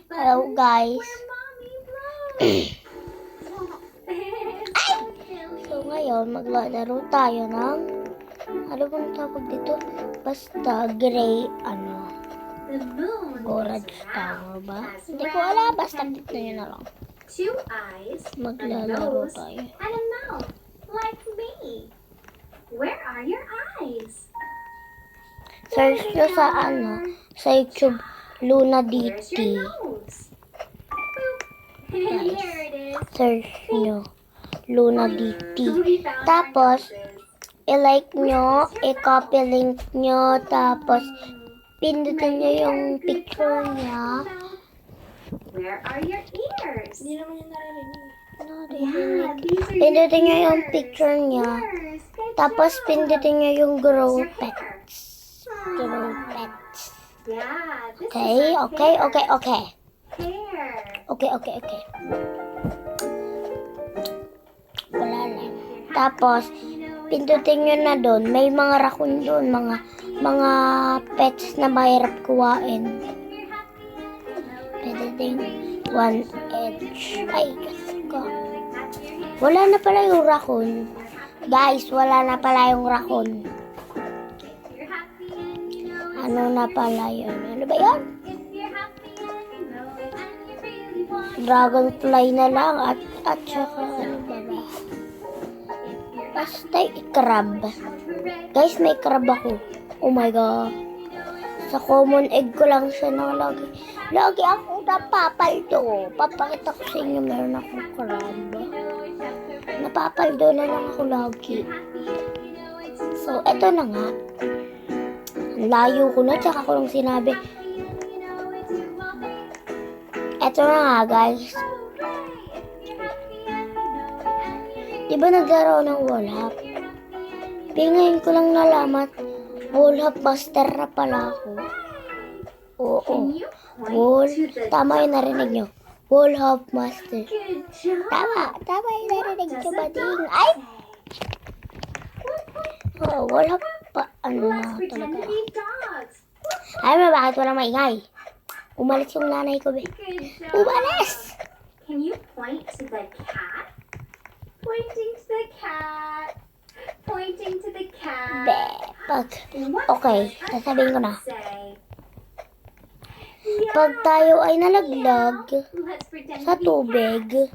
Hello guys. So ngayon maglalaro tayo ng ano bang tawag dito? Basta gray Gorage Tower ba? Hindi ko alam, basta dito nyo na lang. Two eyes, Maglalaro tayo. and a mouth, like me. Where are your eyes? Search nyo sa YouTube, Luna Where's DT. your nose? Boop. Here it is. Search nyo, Luna DT. We found Tapos, our noses. i-like nyo, i-copy link nyo, tapos pindutin nyo yung picture niya. Where are your ears? Hindi naman yung naririnig. Yeah, these are Pindutin nyo your yung ears. picture niya, Ears. Good tapos job. pindutin nyo yung grow Your pet. hair. Grow pets. Yeah, this Okay, is our okay, hair. okay, okay. Hair. Okay, okay, okay. Wala lang. Tapos, pindutin nyo na doon. May mga raccoon doon, mga pets na mahirap kuwain. Pwede ding one edge. Ay, kasi ko. Wala na pala yung raccoon. Guys, wala na pala yung raccoon. Ano na pala yun? Ano ba yun? Dragonfly na lang at saka ano ba ba? Basta crab. Guys, may crab ako. Oh my god. Sa common egg ko lang siya nakalagay. Lagi ako napapaldo. Papakita ko sa inyo, meron akong crab. Napapaldo na lang ako lagi. So, eto na nga. Ang layo ko na, tsaka ko lang sinabi. Eto na nga, guys. Diba naglaro ng wall hop? Ngayon ko lang nalaman, wall hop master na pala ako. Oo. Wall, tama yung narinig nyo. Wall hop master. Good job. Tama yung narinig nyo ba ding? Ay! Oo, wall hop pa, ano na Let's pretend talaga. to be dogs. Ay, bakit walang maingay? Umalis yung nanay ko, be. Good job. Umalis! Can you point to the cat? Pointing to the cat. Pointing to the cat. Be, okay, sasabihin ko na. Say. Pag tayo ay nalaglag Let's pretend sa to be tubig, cat.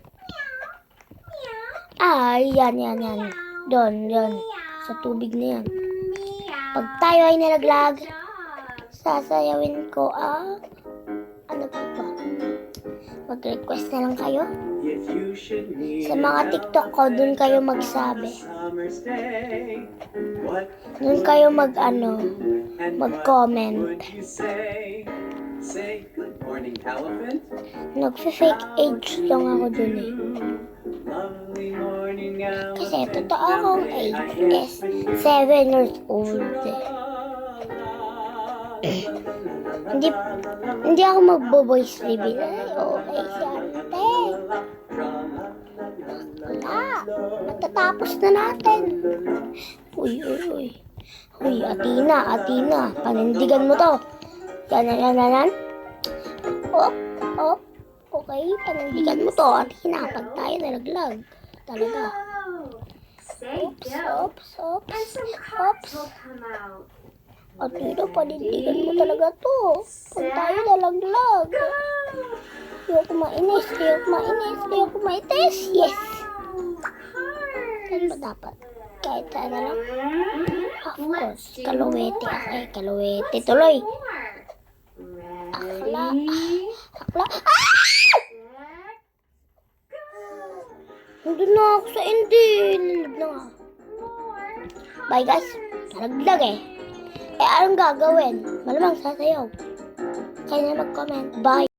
ay, yan. Doon. Sa tubig na yan. Pag tayo ay nalaglag, sasayawin ko ano pa ba? Mag-request na lang kayo. Sa mga TikTok ko, dun kayo magsabi. Dun kayo mag-comment. Nagfe-fake age lang ako dun eh. Kasi totoo akong age is 7 years old eh. Hindi ako magbo-voice reveal. Ay, okay si ate. Matatapos na natin. Uy. Uy, Athena. Panindigan mo to. Yan. Op. Okay, panindigan mo to, Athena. Pag tayo nalaglag. Talaga. Say Oops. go. And some cards will come out. Athena, panindigan mo talaga to. Pag tayo nalaglag. Go. Ayoko mainis. Yes! Saan ba dapat? Kahit saan na lang. Of course, kaluwete. Okay, kaluwete tuloy. Akla. Nandun na ako sa hindi. Nalaglag na nga. Bye guys. Nalaglag eh. Anong gagawin? Malamang sasayaw. Kaya na mag-comment. Bye.